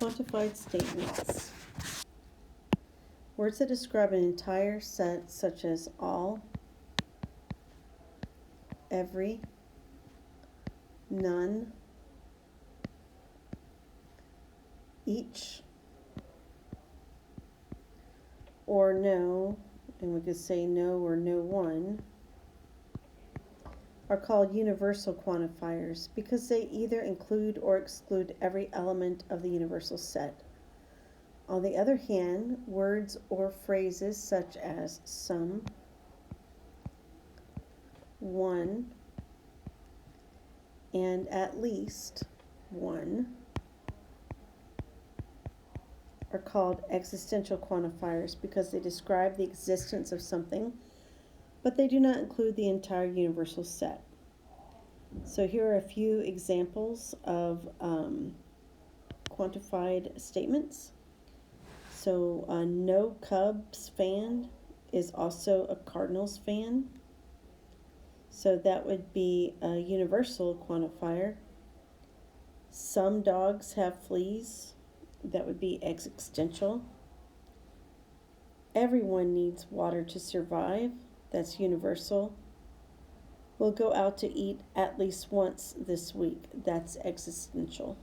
quantified statements. Words that describe an entire set, such as all, every, none, each, or no, and we could say no or no one, are called universal quantifiers because they either include or exclude every element of the universal set. On the other hand, words or phrases such as some, one, and at least one are called existential quantifiers because they describe the existence of something, but they do not include the entire universal set. So here are a few examples of quantified statements. So no Cubs fan is also a Cardinals fan. So that would be a universal quantifier. Some dogs have fleas. That would be existential. Everyone needs water to survive. That's universal. We'll go out to eat at least once this week. That's existential.